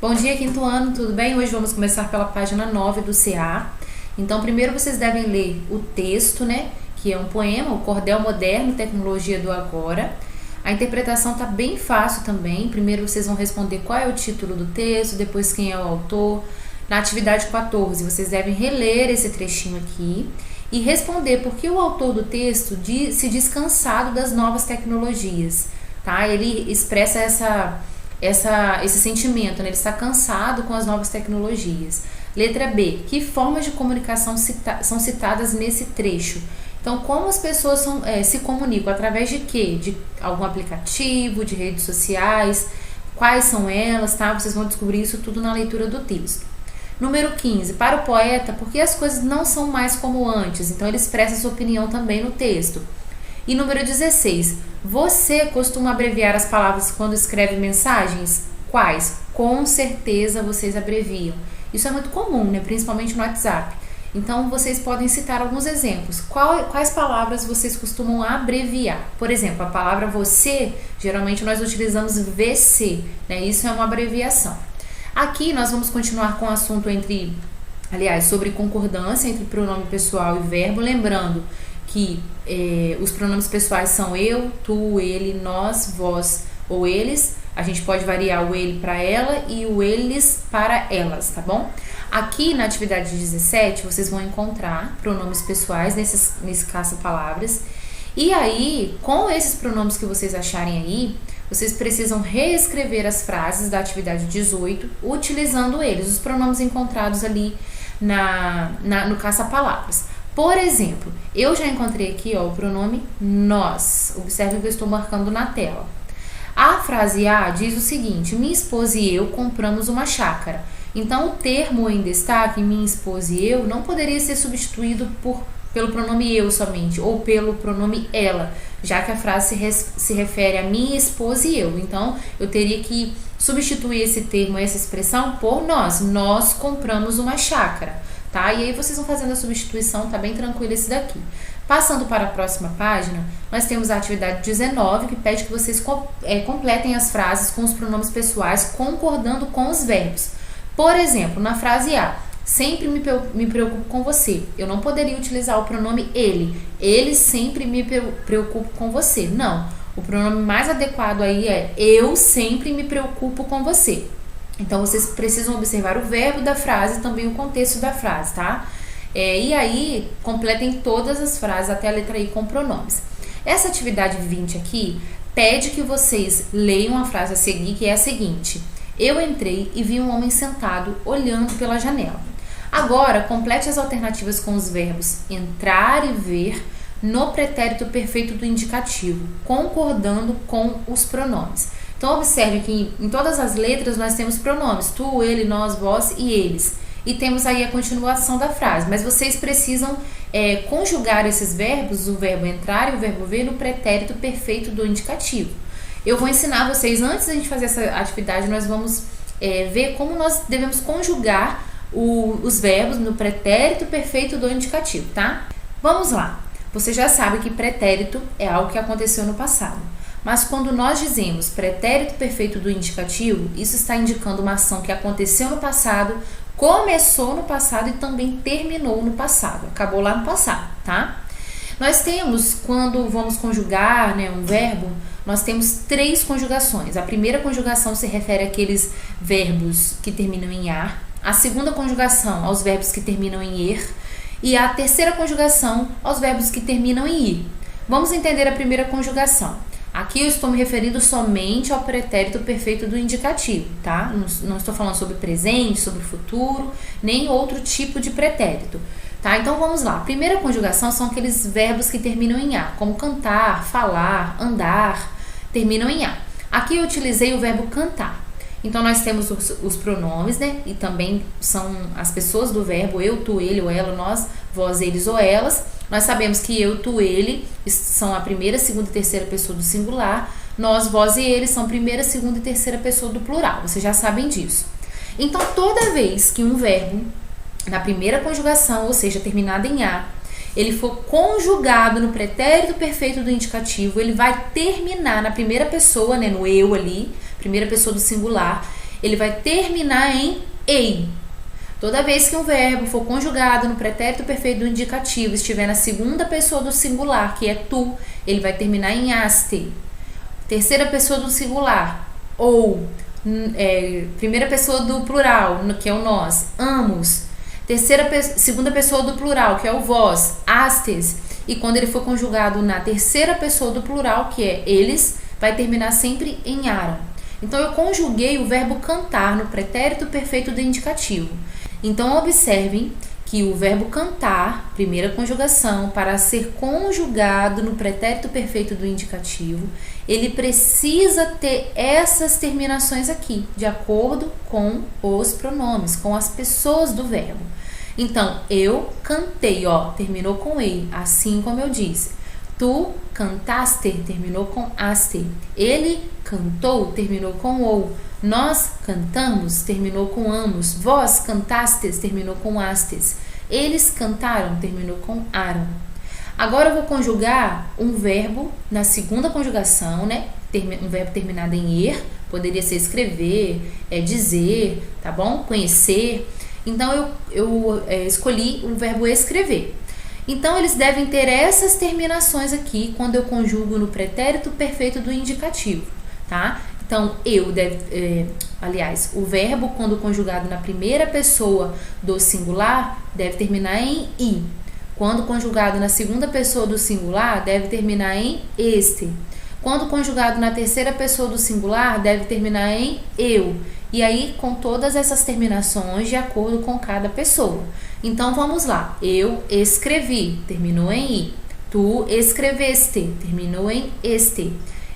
Bom dia, quinto ano, tudo bem? Hoje vamos começar pela página 9 do CA. Então, primeiro vocês devem ler o texto, né? Que é um poema, o Cordel Moderno, Tecnologia do Agora. A interpretação tá bem fácil também. Primeiro vocês vão responder qual é o título do texto, depois quem é o autor. Na atividade 14, vocês devem reler esse trechinho aqui e responder por que o autor do texto se diz cansado das novas tecnologias, tá? Ele expressa esse sentimento, né? Ele está cansado com as novas tecnologias. Letra B, que formas de comunicação são citadas nesse trecho? Então, como as pessoas se comunicam? Através de quê? De algum aplicativo, de redes sociais? Quais são elas, tá? Vocês vão descobrir isso tudo na leitura do texto. Número 15, para o poeta, por que as coisas não são mais como antes? Então, ele expressa sua opinião também no texto. E número 16, você costuma abreviar as palavras quando escreve mensagens? Quais? Com certeza vocês abreviam. Isso é muito comum, né? Principalmente no WhatsApp. Então, vocês podem citar alguns exemplos. Quais palavras vocês costumam abreviar? Por exemplo, a palavra você, geralmente nós utilizamos VC, né? Isso é uma abreviação. Aqui nós vamos continuar com o assunto sobre concordância entre pronome pessoal e verbo, lembrando que os pronomes pessoais são eu, tu, ele, nós, vós ou eles. A gente pode variar o ele para ela e o eles para elas, tá bom? Aqui na atividade 17, vocês vão encontrar pronomes pessoais nesse caça-palavras. E aí, com esses pronomes que vocês acharem aí, vocês precisam reescrever as frases da atividade 18, utilizando eles, os pronomes encontrados ali no caça-palavras. Por exemplo, eu já encontrei aqui o pronome nós. Observe que eu estou marcando na tela. A frase A diz o seguinte: minha esposa e eu compramos uma chácara. Então, o termo em destaque, minha esposa e eu, não poderia ser substituído pelo pronome eu somente, ou pelo pronome ela, já que a frase se refere a minha esposa e eu. Então, eu teria que substituir esse termo, essa expressão, por nós. Nós compramos uma chácara, tá? E aí vocês vão fazendo a substituição, tá bem tranquilo esse daqui. Passando para a próxima página, nós temos a atividade 19, que pede que vocês completem as frases com os pronomes pessoais, concordando com os verbos. Por exemplo, na frase A, sempre me preocupo com você. Eu não poderia utilizar o pronome ele. Ele sempre me preocupo com você. Não. O pronome mais adequado aí é eu sempre me preocupo com você. Então, vocês precisam observar o verbo da frase e também o contexto da frase, tá? E aí, completem todas as frases até a letra I com pronomes. Essa atividade 20 aqui pede que vocês leiam a frase a seguir, que é a seguinte: eu entrei e vi um homem sentado olhando pela janela. Agora, complete as alternativas com os verbos entrar e ver no pretérito perfeito do indicativo, concordando com os pronomes. Então, observe que em todas as letras nós temos pronomes, tu, ele, nós, vós e eles. E temos aí a continuação da frase, mas vocês precisam conjugar esses verbos, o verbo entrar e o verbo ver, no pretérito perfeito do indicativo. Eu vou ensinar vocês, antes da gente fazer essa atividade, nós vamos ver como nós devemos conjugar os verbos no pretérito perfeito do indicativo, tá? Vamos lá. Você já sabe que pretérito é algo que aconteceu no passado. Mas quando nós dizemos pretérito perfeito do indicativo, isso está indicando uma ação que aconteceu no passado, começou no passado e também terminou no passado. Acabou lá no passado, tá? Nós temos, quando vamos conjugar um verbo, nós temos 3 conjugações. A primeira conjugação se refere àqueles verbos que terminam em ar. A segunda conjugação aos verbos que terminam em er. E a terceira conjugação aos verbos que terminam em ir. Vamos entender a primeira conjugação. Aqui eu estou me referindo somente ao pretérito perfeito do indicativo, tá? Não estou falando sobre presente, sobre futuro, nem outro tipo de pretérito, tá? Então vamos lá. A primeira conjugação são aqueles verbos que terminam em A, como cantar, falar, andar, terminam em A. Aqui eu utilizei o verbo cantar. Então nós temos os pronomes, né? E também são as pessoas do verbo eu, tu, ele ou ela, nós, vós, eles ou elas. Nós sabemos que eu, tu, ele são a primeira, segunda e terceira pessoa do singular. Nós, vós e eles são primeira, segunda e terceira pessoa do plural. Vocês já sabem disso. Então, toda vez que um verbo, na primeira conjugação, ou seja, terminado em A, ele for conjugado no pretérito perfeito do indicativo, ele vai terminar na primeira pessoa, né, no eu ali, primeira pessoa do singular, ele vai terminar em ei. Toda vez que um verbo for conjugado no pretérito perfeito do indicativo, estiver na segunda pessoa do singular, que é tu, ele vai terminar em aste. Terceira pessoa do singular, ou primeira pessoa do plural, que é o nós, amos. Segunda pessoa do plural, que é o vós, astes. E quando ele for conjugado na terceira pessoa do plural, que é eles, vai terminar sempre em aram. Então eu conjuguei o verbo cantar no pretérito perfeito do indicativo. Então observem que o verbo cantar, primeira conjugação, para ser conjugado no pretérito perfeito do indicativo, ele precisa ter essas terminações aqui, de acordo com os pronomes, com as pessoas do verbo. Então, eu cantei, ó, terminou com ei, assim como eu disse. Tu cantaste, terminou com aste. Ele cantou, terminou com ou. Nós cantamos, terminou com amos. Vós cantastes, terminou com astes. Eles cantaram, terminou com aram. Agora eu vou conjugar um verbo na segunda conjugação, né? Um verbo terminado em er, poderia ser escrever, dizer, tá bom? Conhecer. Então eu escolhi o verbo escrever. Então eles devem ter essas terminações aqui quando eu conjugo no pretérito perfeito do indicativo, tá? Então o verbo quando conjugado na primeira pessoa do singular deve terminar em i. Quando conjugado na segunda pessoa do singular deve terminar em este. Quando conjugado na terceira pessoa do singular deve terminar em eu. E aí com todas essas terminações de acordo com cada pessoa. Então vamos lá. Eu escrevi, terminou em i. Tu escreveste, terminou em este.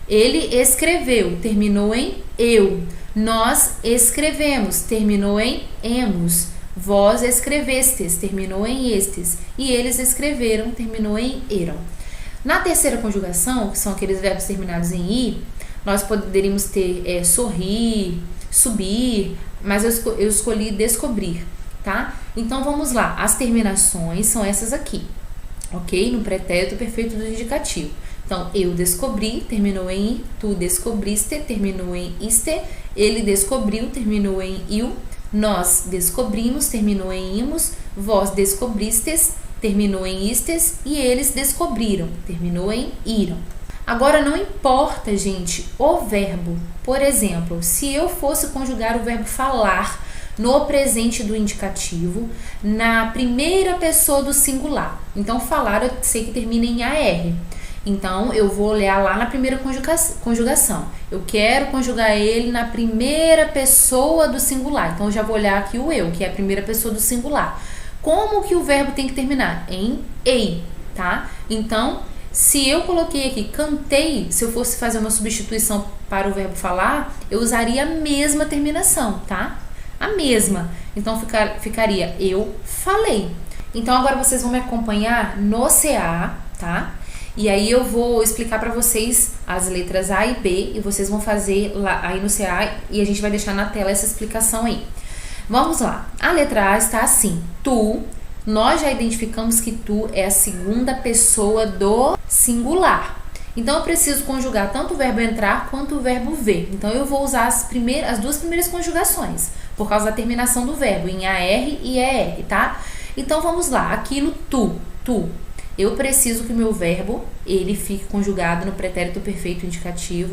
Ele escreveu, terminou em eu. Nós escrevemos, terminou em emos. Vós escrevestes, terminou em estes. E eles escreveram, terminou em eram. Na terceira conjugação, que são aqueles verbos terminados em i, nós poderíamos ter sorrir, subir, mas eu escolhi descobrir, tá? Então vamos lá, as terminações são essas aqui, ok? No pretérito perfeito do indicativo. Então, eu descobri, terminou em i, tu descobriste, terminou em iste, ele descobriu, terminou em iu, nós descobrimos, terminou em imos, vós descobristes, terminou em istes, e eles descobriram, terminou em iram. Agora, não importa, gente, o verbo. Por exemplo, se eu fosse conjugar o verbo falar no presente do indicativo, na primeira pessoa do singular. Então, falar eu sei que termina em AR. Então, eu vou olhar lá na primeira conjugação. Eu quero conjugar ele na primeira pessoa do singular. Então, eu já vou olhar aqui o eu, que é a primeira pessoa do singular. Como que o verbo tem que terminar? Em ei, tá? Então, se eu coloquei aqui cantei, se eu fosse fazer uma substituição para o verbo falar, eu usaria a mesma terminação, tá? A mesma. Então, ficaria eu falei. Então, agora vocês vão me acompanhar no CA, tá? E aí eu vou explicar para vocês as letras A e B e vocês vão fazer lá aí no CA e a gente vai deixar na tela essa explicação aí. Vamos lá. A letra A está assim. Tu, nós já identificamos que tu é a segunda pessoa do singular. Então eu preciso conjugar tanto o verbo entrar quanto o verbo ver. Então eu vou usar as duas primeiras conjugações, por causa da terminação do verbo em AR e ER, tá? Então vamos lá. Aqui no tu. Eu preciso que o meu verbo, ele fique conjugado no pretérito perfeito do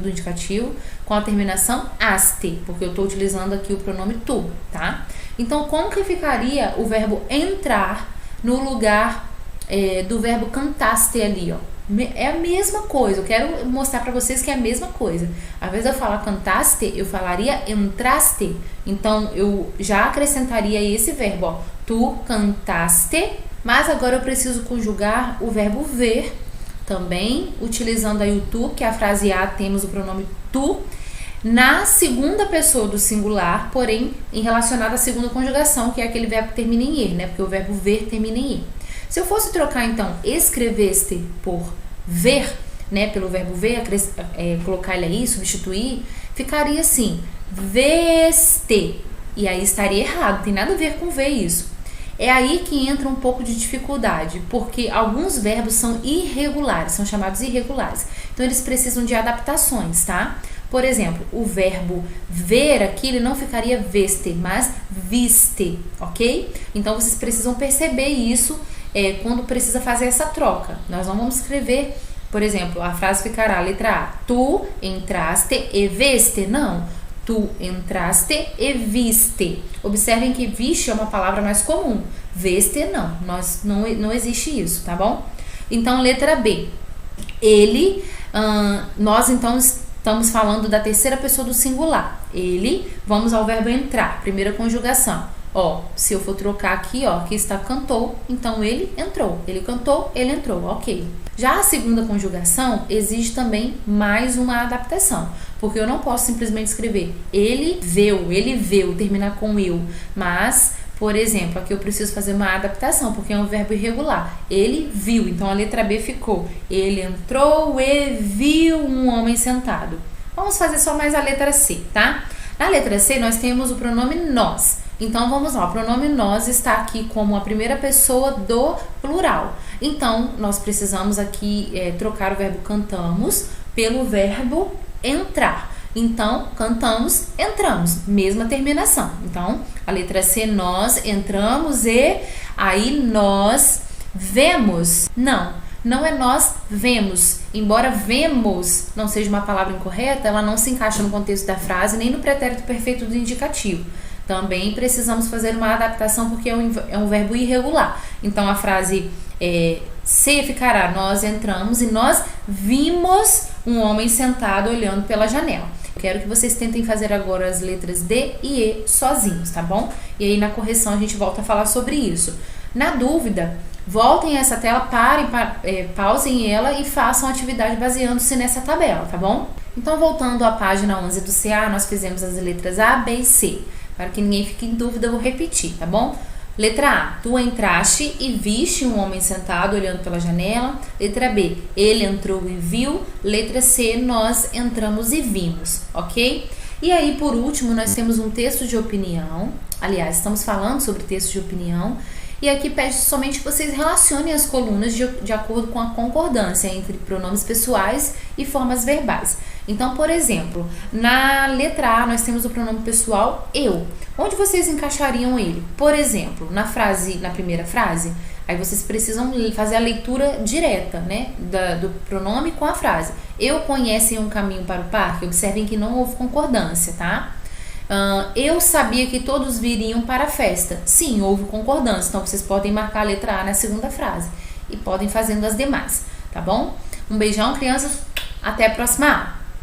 indicativo, com a terminação aste, porque eu estou utilizando aqui o pronome tu, tá? Então, como que ficaria o verbo entrar no lugar do verbo cantaste ali, ó? É a mesma coisa, eu quero mostrar para vocês que é a mesma coisa. Ao invés de eu falar cantaste, eu falaria entraste. Então, eu já acrescentaria esse verbo, ó. Tu cantaste. Mas agora eu preciso conjugar o verbo ver, também utilizando aí o tu, que é a frase A, temos o pronome tu, na segunda pessoa do singular, porém relacionado à segunda conjugação, que é aquele verbo que termina em er, né? Porque o verbo ver termina em er. Se eu fosse trocar então escreveste por ver, né? Pelo verbo ver, colocar ele aí, substituir, ficaria assim, veste. E aí estaria errado, não tem nada a ver com ver isso. É aí que entra um pouco de dificuldade, porque alguns verbos são irregulares, são chamados irregulares. Então, eles precisam de adaptações, tá? Por exemplo, o verbo ver aqui, ele não ficaria veste, mas viste, ok? Então, vocês precisam perceber isso quando precisa fazer essa troca. Nós não vamos escrever, por exemplo, a frase ficará, letra A, tu entraste e veste, não. Tu entraste e viste. Observem que viste é uma palavra mais comum. Veste, não existe isso, tá bom? Então, letra B. Ele, nós então estamos falando da terceira pessoa do singular. Ele, vamos ao verbo entrar, primeira conjugação. Ó, se eu for trocar aqui, ó, aqui está cantou, então ele entrou. Ele cantou, ele entrou, ok. Já a segunda conjugação exige também mais uma adaptação, porque eu não posso simplesmente escrever ele veio, terminar com eu, mas, por exemplo, aqui eu preciso fazer uma adaptação, porque é um verbo irregular. Ele viu, então a letra B ficou, ele entrou e viu um homem sentado. Vamos fazer só mais a letra C, tá? Na letra C nós temos o pronome nós. Então, vamos lá, o pronome nós está aqui como a primeira pessoa do plural. Então, nós precisamos aqui trocar o verbo cantamos pelo verbo entrar. Então, cantamos, entramos, mesma terminação. Então, a letra C, nós entramos e aí nós vemos. Não é nós vemos. Embora vemos não seja uma palavra incorreta, ela não se encaixa no contexto da frase nem no pretérito perfeito do indicativo. Também precisamos fazer uma adaptação porque é um verbo irregular. Então, a frase se ficará, nós entramos e nós vimos um homem sentado olhando pela janela. Quero que vocês tentem fazer agora as letras D e E sozinhos, tá bom? E aí, na correção, a gente volta a falar sobre isso. Na dúvida, voltem a essa tela, pausem ela e façam a atividade baseando-se nessa tabela, tá bom? Então, voltando à página 11 do CA, nós fizemos as letras A, B e C. Para que ninguém fique em dúvida, eu vou repetir, tá bom? Letra A, tu entraste e viste um homem sentado olhando pela janela. Letra B, ele entrou e viu. Letra C, nós entramos e vimos, ok? E aí, por último, nós temos um texto de opinião. Aliás, estamos falando sobre texto de opinião. E aqui pede somente que vocês relacionem as colunas de acordo com a concordância entre pronomes pessoais e formas verbais. Então, por exemplo, na letra A nós temos o pronome pessoal eu. Onde vocês encaixariam ele? Por exemplo, na primeira frase, aí vocês precisam fazer a leitura direta, né, do pronome com a frase. Eu conhecem um caminho para o parque? Observem que não houve concordância, tá? Eu sabia que todos viriam para a festa. Sim, houve concordância. Então, vocês podem marcar a letra A na segunda frase e podem fazendo as demais, tá bom? Um beijão, crianças. Até a próxima aula.